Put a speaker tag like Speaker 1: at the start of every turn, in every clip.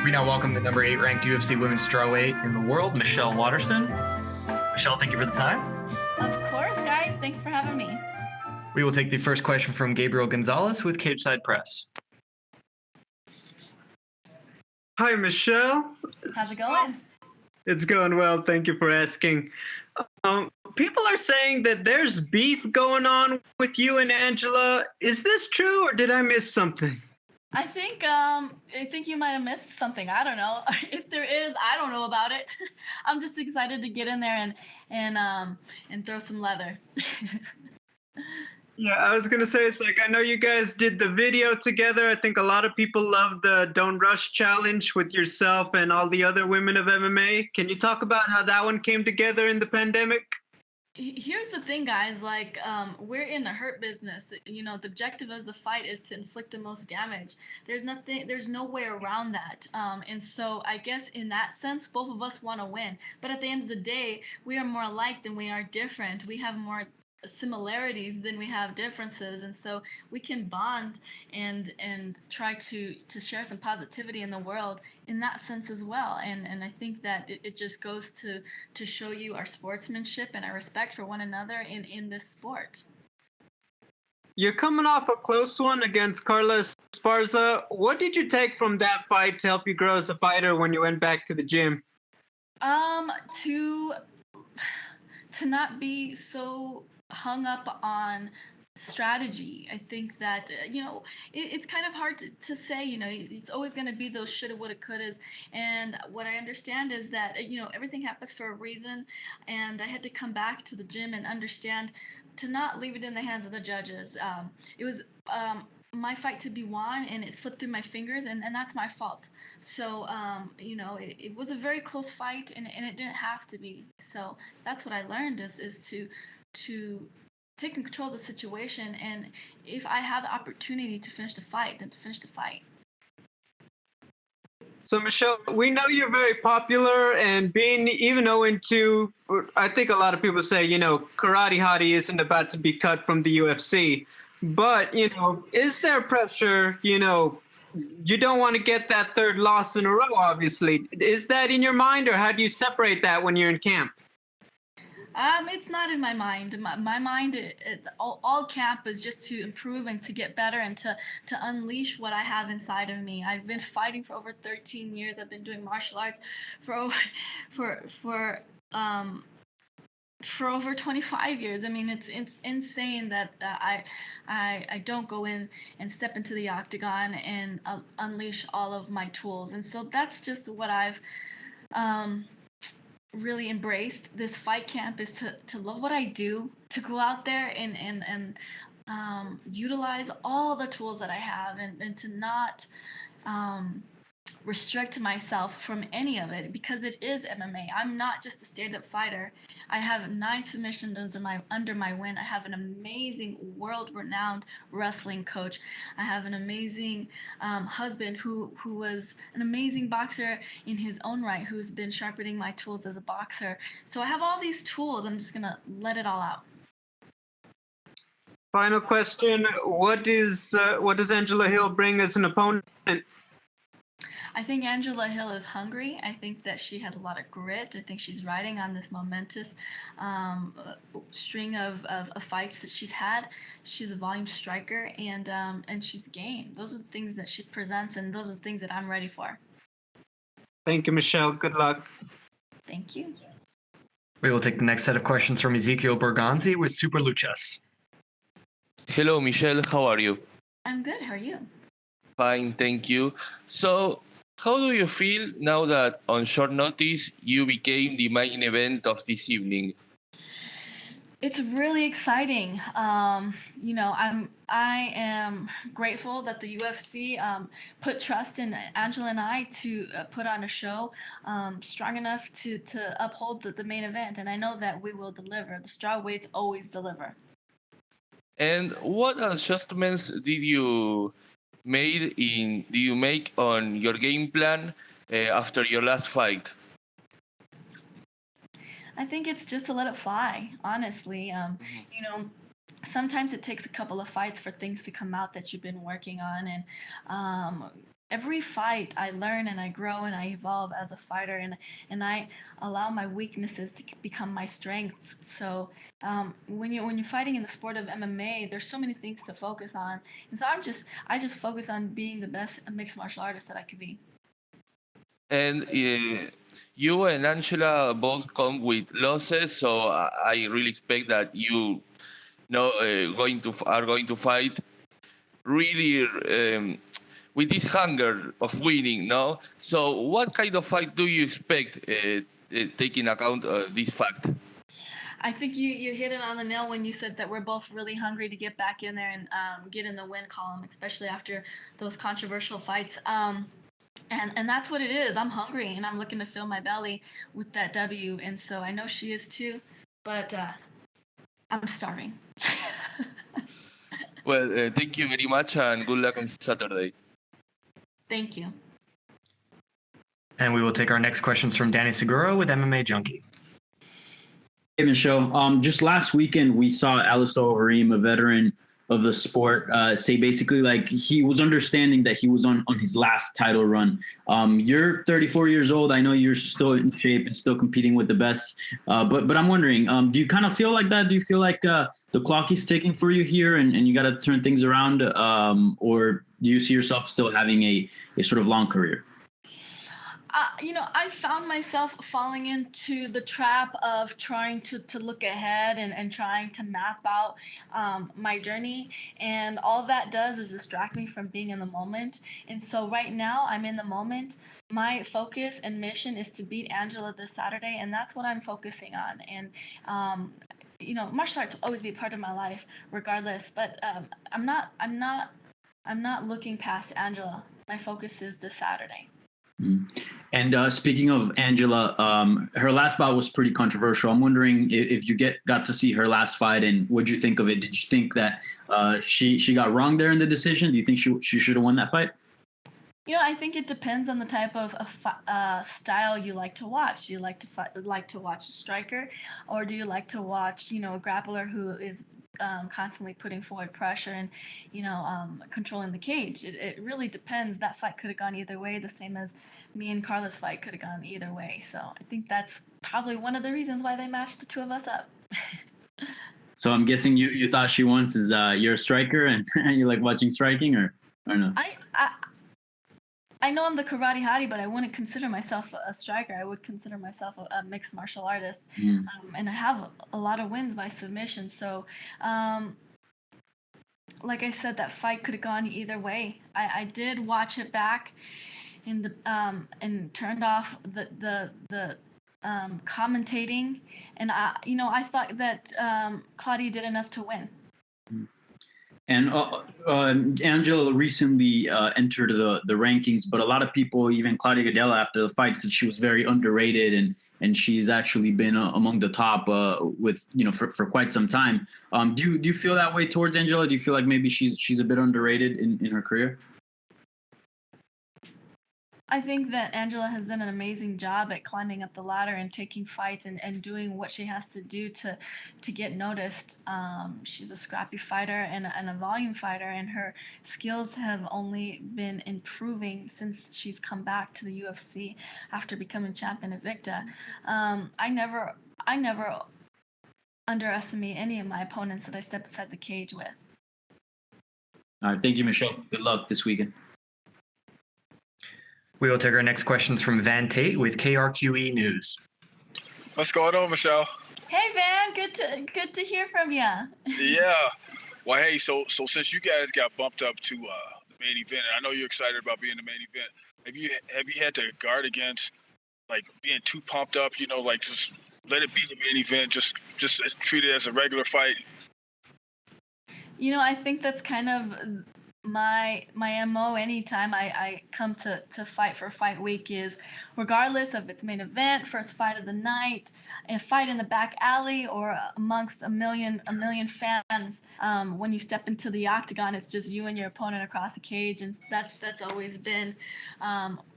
Speaker 1: We now welcome the number 8 ranked UFC women's strawweight in the world, Michelle Waterson. Michelle, thank you for the time.
Speaker 2: Of course, guys. Thanks for having me.
Speaker 1: We will take the first question from Gabriel Gonzalez with Cageside Press.
Speaker 3: Hi, Michelle.
Speaker 2: How's it going?
Speaker 3: It's going well. Thank you for asking. People are saying that there's beef going on with you and Angela. Is this true, or did I miss something?
Speaker 2: I think you might have missed something. I don't know. If there is, I don't know about it. I'm just excited to get in there and throw some leather.
Speaker 3: Yeah, I was gonna say, it's like, I know you guys did the video together. I think a lot of people love the Don't Rush challenge with yourself and all the other women of MMA. Can you talk about how that one came together in the pandemic?
Speaker 2: Here's the thing, guys. Like, we're in the hurt business. You know, the objective of the fight is to inflict the most damage. There's no way around that. And so I guess in that sense, both of us want to win. But at the end of the day, we are more alike than we are different. We have more similarities than we have differences, and so we can bond and try to share some positivity in the world in that sense as well. And I think that it just goes to show you our sportsmanship and our respect for one another in this sport.
Speaker 3: You're coming off a close one against Carla Esparza. What did you take from that fight to help you grow as a fighter when you went back to the gym?
Speaker 2: To not be so hung up on strategy. I think that it's kind of hard to say. It's always going to be those shoulda, woulda, couldas. And what I understand is that everything happens for a reason, and I had to come back to the gym and understand to not leave it in the hands of the judges. It was my fight to be won, and it slipped through my fingers, and that's my fault. So it was a very close fight, and it didn't have to be. So that's what I learned is to take control of the situation, and if I have the opportunity to finish the fight, then to finish the fight.
Speaker 3: So, Michelle, we know you're very popular, and being even 0-2, I think a lot of people say, Karate Hottie isn't about to be cut from the UFC. But, is there pressure? You don't want to get that third loss in a row, obviously. Is that in your mind, or how do you separate that when you're in camp?
Speaker 2: It's not in my mind. My mind, all camp is just to improve and to get better and to unleash what I have inside of me. I've been fighting for over 13 years. I've been doing martial arts for over 25 years. I mean, it's insane that I don't go in and step into the octagon and unleash all of my tools. And so that's just what I've really embraced. This fight camp is to love what I do, to go out there and utilize all the tools that I have, and to not restrict myself from any of it, because it is MMA. I'm not just a stand-up fighter. I have 9 submissions under my win. I have an amazing world-renowned wrestling coach. I have an amazing husband who was an amazing boxer in his own right, who's been sharpening my tools as a boxer. So I have all these tools. I'm just gonna let it all out.
Speaker 3: Final question: what does Angela Hill bring as an opponent?
Speaker 2: I think Angela Hill is hungry. I think that she has a lot of grit. I think she's riding on this momentous string of fights that she's had. She's a volume striker, and she's game. Those are the things that she presents, and those are the things that I'm ready for.
Speaker 3: Thank you, Michelle. Good luck.
Speaker 2: Thank you.
Speaker 1: We will take the next set of questions from Ezekiel Berganzi with Super Luchas.
Speaker 4: Hello, Michelle. How are you?
Speaker 2: I'm good. How are you?
Speaker 4: Fine, thank you. So, how do you feel now that on short notice you became the main event of this evening?
Speaker 2: It's really exciting. I am grateful that the UFC put trust in Angela and I to put on a show strong enough to uphold the main event, and I know that we will deliver. The strawweights always deliver.
Speaker 4: And what adjustments did you make on your game plan after your last fight?
Speaker 2: I think it's just to let it fly, honestly. Sometimes it takes a couple of fights for things to come out that you've been working on, and every fight I learn and I grow and I evolve as a fighter, and I allow my weaknesses to become my strengths. So when you're fighting in the sport of MMA, there's so many things to focus on, and so I just focus on being the best mixed martial artist that I could be.
Speaker 4: And you and Angela both come with losses, so I really expect that you know are going to fight really with this hunger of winning. No, so what kind of fight do you expect, taking account this fact?
Speaker 2: I think you hit it on the nail when you said that we're both really hungry to get back in there and get in the win column, especially after those controversial fights. And that's what it is. I'm hungry and I'm looking to fill my belly with that W. And so I know she is too, but I'm starving.
Speaker 4: Well, thank you very much and good luck on Saturday.
Speaker 2: Thank you.
Speaker 1: And we will take our next questions from Danny Segura with MMA Junkie.
Speaker 5: Hey, Michelle. Just last weekend, we saw Alistair Overeem, a veteran of the sport, say basically like he was understanding that he was on his last title run. You're 34 years old. I know you're still in shape and still competing with the best. But I'm wondering, do you kind of feel like that? Do you feel like the clock is ticking for you here and you got to turn things around? Or do you see yourself still having a sort of long career?
Speaker 2: I found myself falling into the trap of trying to look ahead and trying to map out my journey. And all that does is distract me from being in the moment. And so right now I'm in the moment. My focus and mission is to beat Angela this Saturday. And that's what I'm focusing on. And, martial arts will always be a part of my life regardless. But I'm not looking past Angela. My focus is this Saturday.
Speaker 5: And speaking of Angela, her last bout was pretty controversial. I'm wondering if you got to see her last fight, and what did you think of it? Did you think that she got wrong there in the decision? Do you think she should have won that fight?
Speaker 2: I think it depends on the type of style you like to watch. Do you like to watch a striker, or do you like to watch a grappler who is constantly putting forward pressure and controlling the cage? It really depends. That fight could have gone either way, the same as me and Carla's fight could have gone either way. So I think that's probably one of the reasons why they matched the two of us up.
Speaker 5: So I'm guessing you thought she won since you're a striker and you like watching striking, or no?
Speaker 2: I know I'm the karate hottie, but I wouldn't consider myself a striker. I would consider myself a mixed martial artist. And I have a lot of wins by submission. So, like I said, that fight could have gone either way. I did watch it back and turned off the commentating. And I thought that Claudia did enough to win.
Speaker 5: And Angela recently entered the rankings, but a lot of people, even Claudia Gadelha, after the fight, said she was very underrated, and she's actually been among the top with for quite some time. Do you feel that way towards Angela? Do you feel like maybe she's a bit underrated in her career?
Speaker 2: I think that Angela has done an amazing job at climbing up the ladder and taking fights and doing what she has to do to get noticed. She's a scrappy fighter and a volume fighter, and her skills have only been improving since she's come back to the UFC after becoming champion at Invicta. I never underestimate any of my opponents that I step inside the cage with.
Speaker 5: All right, thank you, Michelle. Good luck this weekend.
Speaker 1: We will take our next questions from Van Tate with KRQE News.
Speaker 6: What's going on, Michelle?
Speaker 2: Hey, Van. Good to hear from you.
Speaker 6: Yeah. Well, hey, so since you guys got bumped up to the main event, and I know you're excited about being the main event, have you had to guard against like being too pumped up? Like just let it be the main event, just treat it as a regular fight.
Speaker 2: I think that's kind of my MO anytime I come to fight for fight week is, regardless of its main event, first fight of the night, a fight in the back alley, or amongst a million fans, when you step into the octagon, it's just you and your opponent across the cage, and that's always been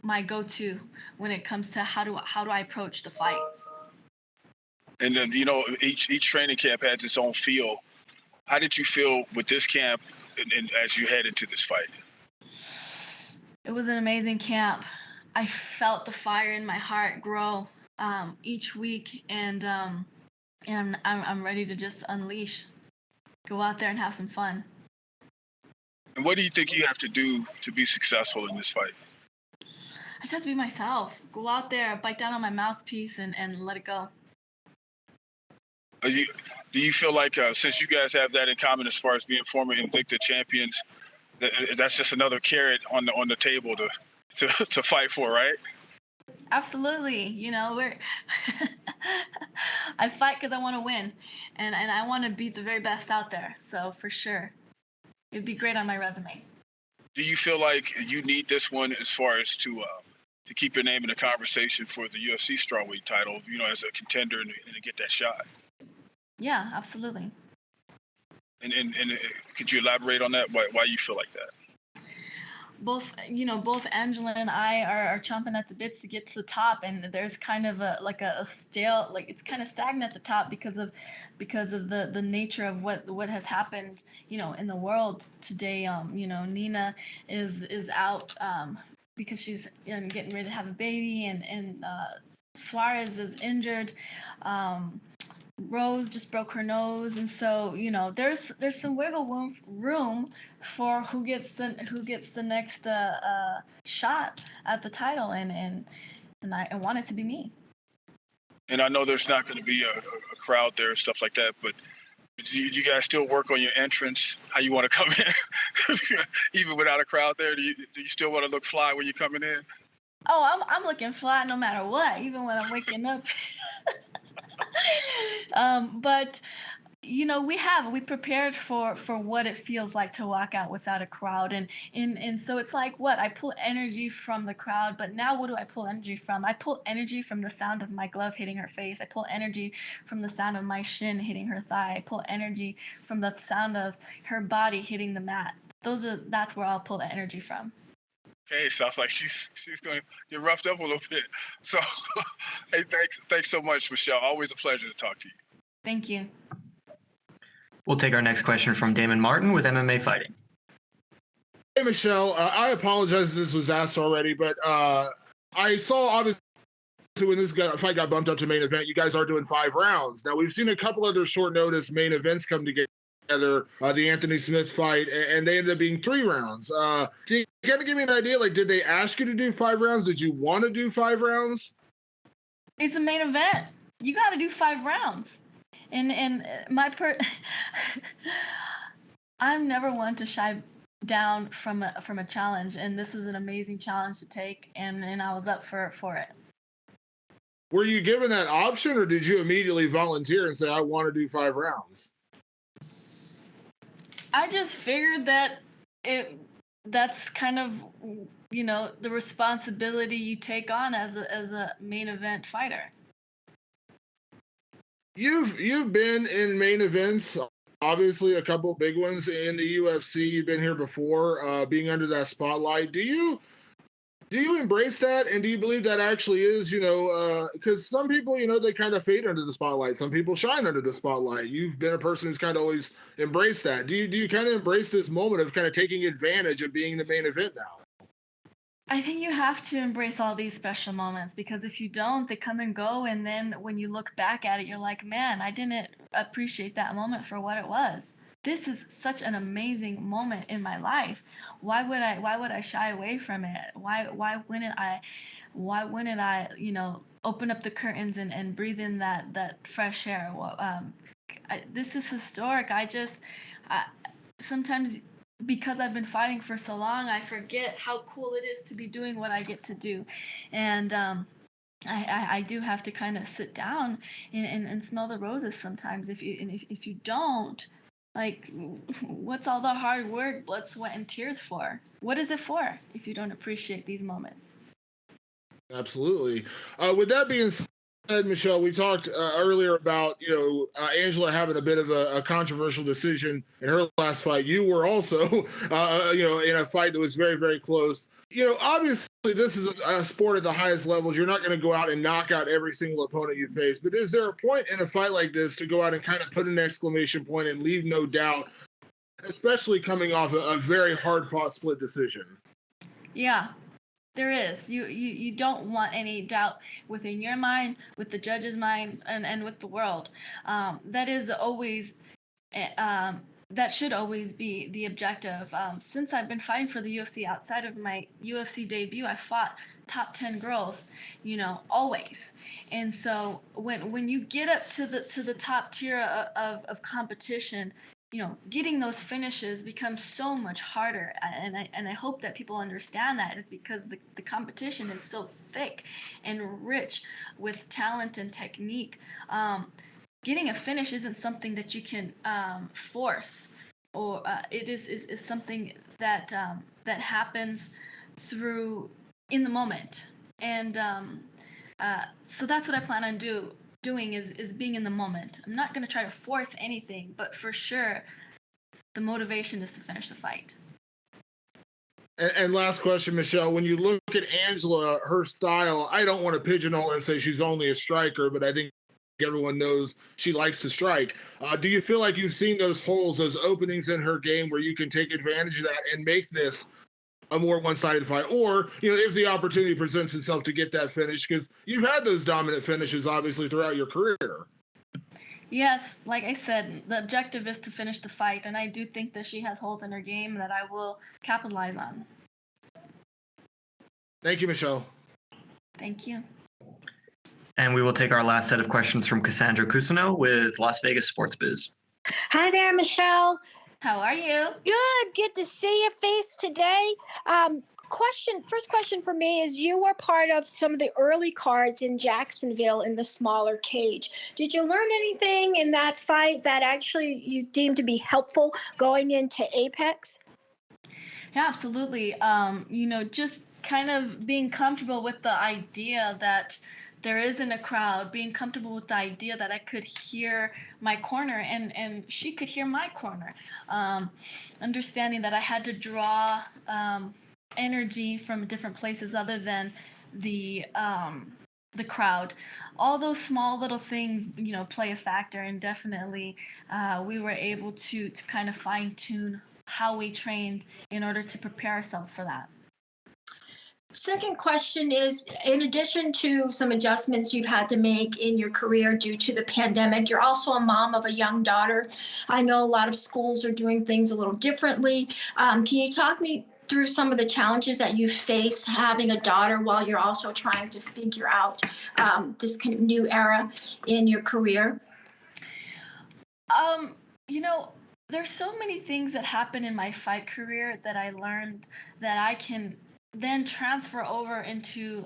Speaker 2: my go-to when it comes to how do I approach the fight.
Speaker 6: And then each training camp has its own feel. How did you feel with this camp and as you head into this fight?
Speaker 2: It was an amazing camp. I felt the fire in my heart grow each week, and I'm ready to just unleash, go out there and have some fun.
Speaker 6: And what do you think you have to do to be successful in this fight?
Speaker 2: I just have to be myself. Go out there, bite down on my mouthpiece, and let it go.
Speaker 6: Do you feel like since you guys have that in common as far as being former Invicta champions, that's just another carrot on the table to fight for, right?
Speaker 2: Absolutely. You know, I fight because I want to win, and I want to beat the very best out there. So for sure, it'd be great on my resume.
Speaker 6: Do you feel like you need this one as far as to keep your name in the conversation for the UFC strawweight title, you know, as a contender and to get that shot?
Speaker 2: Yeah, absolutely.
Speaker 6: And could you elaborate on that? Why you feel like that?
Speaker 2: Both Angela and I are chomping at the bits to get to the top, and there's kind of a stale, like it's kind of stagnant at the top because of the nature of what has happened, you know, in the world today. You know, Nina is out because she's getting ready to have a baby, and Suarez is injured. Rose just broke her nose, and so you know there's some wiggle room for who gets the next shot at the title, and I want it to be me.
Speaker 6: And I know there's not going to be a crowd there and stuff like that, but do you guys still work on your entrance, how you want to come in, even without a crowd there? Do you still want to look fly when you're coming in?
Speaker 2: Oh, I'm looking fly no matter what, even when I'm waking up. But you know, we prepared for what it feels like to walk out without a crowd, and so it's like what I pull energy from the crowd, but now what do I pull energy from? I pull energy from the sound of my glove hitting her face. I pull energy from the sound of my shin hitting her thigh. I pull energy from the sound of her body hitting the mat. That's where I'll pull the energy from.
Speaker 6: Okay, sounds like she's going to get roughed up a little bit. So, hey, thanks so much, Michelle. Always a pleasure to talk to you.
Speaker 2: Thank you.
Speaker 1: We'll take our next question from Damon Martin with MMA Fighting.
Speaker 7: Hey, Michelle. I apologize if this was asked already, but I saw, obviously, when this fight got bumped up to main event, you guys are doing 5 rounds. Now, we've seen a couple other short notice main events come together. The Anthony Smith fight, and they ended up being 3 rounds. Can you kind of give me an idea? Like, did they ask you to do 5 rounds? Did you want to do 5 rounds?
Speaker 2: It's a main event. You got to do 5 rounds. And I'm never one to shy down from a challenge, and this was an amazing challenge to take, and I was up for it.
Speaker 7: Were you given that option, or did you immediately volunteer and say, I want to do 5 rounds?
Speaker 2: I just figured that that's kind of, you know, the responsibility you take on as a main event fighter.
Speaker 7: You've been in main events, obviously a couple big ones in the UFC. You've been here before, being under that spotlight. Do you embrace that, and do you believe that actually is, you know, because some people, you know, they kind of fade under the spotlight. Some people shine under the spotlight. You've been a person who's kind of always embraced that. Do you kind of embrace this moment of kind of taking advantage of being the main event now?
Speaker 2: I think you have to embrace all these special moments, because if you don't, they come and go, and then when you look back at it, you're like, man, I didn't appreciate that moment for what it was. This is such an amazing moment in my life. Why would I shy away from it? Why wouldn't I, you know, open up the curtains and breathe in that fresh air? This is historic. Sometimes, because I've been fighting for so long, I forget how cool it is to be doing what I get to do. And I do have to kind of sit down and smell the roses sometimes. If you don't, like, what's all the hard work, blood, sweat, and tears for? What is it for if you don't appreciate these moments?
Speaker 7: Absolutely. With that being said, Michelle, we talked earlier about, you know, Angela having a bit of a controversial decision in her last fight. You were also, you know, in a fight that was very, very close. You know, obviously, this is a sport at the highest levels. You're not going to go out and knock out every single opponent you face. But is there a point in a fight like this to go out and kind of put an exclamation point and leave no doubt, especially coming off a very hard-fought split decision?
Speaker 2: Yeah, there is. You don't want any doubt within your mind, with the judge's mind, and with the world. That is always um, that should always be the objective. Since I've been fighting for the UFC outside of my UFC debut, I fought top 10 girls, always. And so when you get up to the top tier of competition, getting those finishes becomes so much harder. And I hope that people understand that. It's because the competition is so thick and rich with talent and technique. Getting a finish isn't something that you can force, or it is something that happens through in the moment. And so that's what I plan on doing is being in the moment. I'm not going to try to force anything, but for sure the motivation is to finish the fight.
Speaker 7: And last question, Michelle, when you look at Angela, her style, I don't want to pigeonhole her and say she's only a striker, but I think everyone knows she likes to strike. Do you feel like you've seen those holes, those openings in her game where you can take advantage of that and make this a more one-sided fight? Or, if the opportunity presents itself to get that finish, because you've had those dominant finishes, obviously, throughout your career.
Speaker 2: Yes, like I said, the objective is to finish the fight, and I do think that she has holes in her game that I will capitalize on.
Speaker 7: Thank you, Michelle.
Speaker 2: Thank you.
Speaker 1: And we will take our last set of questions from Cassandra Cusino with Las Vegas Sports Biz.
Speaker 8: Hi there, Michelle.
Speaker 2: How are you?
Speaker 8: Good to see your face today. First question for me is, you were part of some of the early cards in Jacksonville in the smaller cage. Did you learn anything in that fight that actually you deemed to be helpful going into Apex?
Speaker 2: Yeah, absolutely. Just kind of being comfortable with the idea that there isn't a crowd, being comfortable with the idea that I could hear my corner and she could hear my corner. Understanding that I had to draw energy from different places other than the crowd. All those small little things, play a factor, and definitely we were able to kind of fine tune how we trained in order to prepare ourselves for that.
Speaker 8: Second question is, in addition to some adjustments you've had to make in your career due to the pandemic, you're also a mom of a young daughter. I know a lot of schools are doing things a little differently. Can you talk me through some of the challenges that you face having a daughter while you're also trying to figure out this kind of new era in your career?
Speaker 2: There's so many things that happen in my fight career that I learned that I can then transfer over into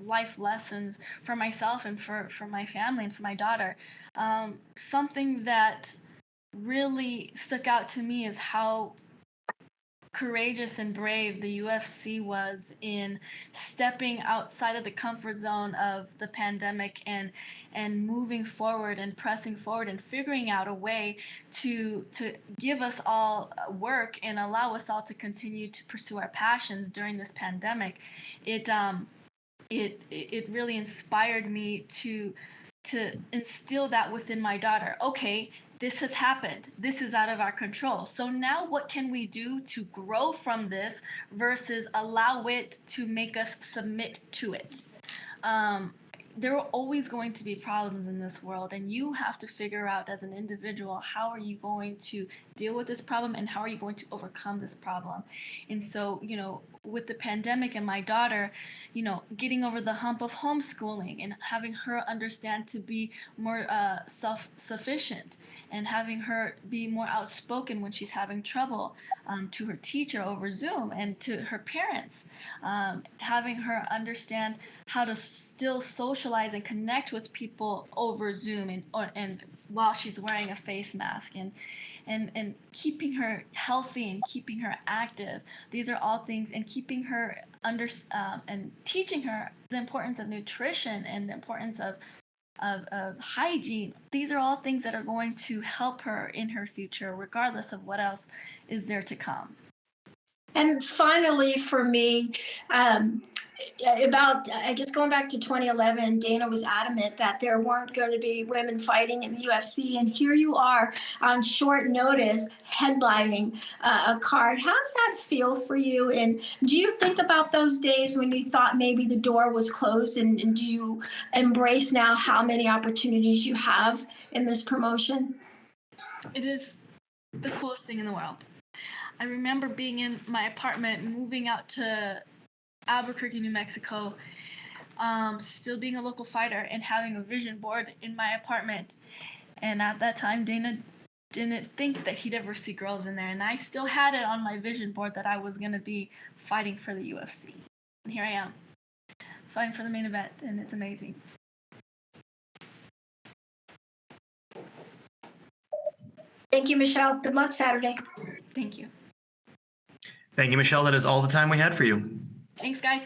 Speaker 2: life lessons for myself and for my family and for my daughter. Something that really stuck out to me is how courageous and brave the UFC was in stepping outside of the comfort zone of the pandemic and moving forward and pressing forward and figuring out a way to give us all work and allow us all to continue to pursue our passions during this pandemic. It really inspired me to instill that within my daughter. Okay, this has happened. This is out of our control. So now what can we do to grow from this versus allow it to make us submit to it? There are always going to be problems in this world, and you have to figure out as an individual, how are you going to deal with this problem and how are you going to overcome this problem? And so, with the pandemic and my daughter, getting over the hump of homeschooling and having her understand to be more self-sufficient and having her be more outspoken when she's having trouble to her teacher over Zoom and to her parents, having her understand how to still socialize and connect with people over Zoom and while she's wearing a face mask and keeping her healthy and keeping her active. These are all things, and keeping her and teaching her the importance of nutrition and the importance of hygiene. These are all things that are going to help her in her future, regardless of what else is there to come.
Speaker 8: And finally, for me, I guess going back to 2011, Dana was adamant that there weren't going to be women fighting in the UFC, and here you are on short notice headlining a card. How's that feel for you? And do you think about those days when you thought maybe the door was closed, and do you embrace now how many opportunities you have in this promotion?
Speaker 2: It is the coolest thing in the world. I remember being in my apartment, moving out to Albuquerque, New Mexico, still being a local fighter and having a vision board in my apartment. And at that time, Dana didn't think that he'd ever see girls in there. And I still had it on my vision board that I was going to be fighting for the UFC. And here I am, fighting for the main event, and it's amazing.
Speaker 8: Thank you, Michelle. Good luck Saturday.
Speaker 2: Thank you.
Speaker 1: Thank you, Michelle. That is all the time we had for you.
Speaker 2: Thanks, guys.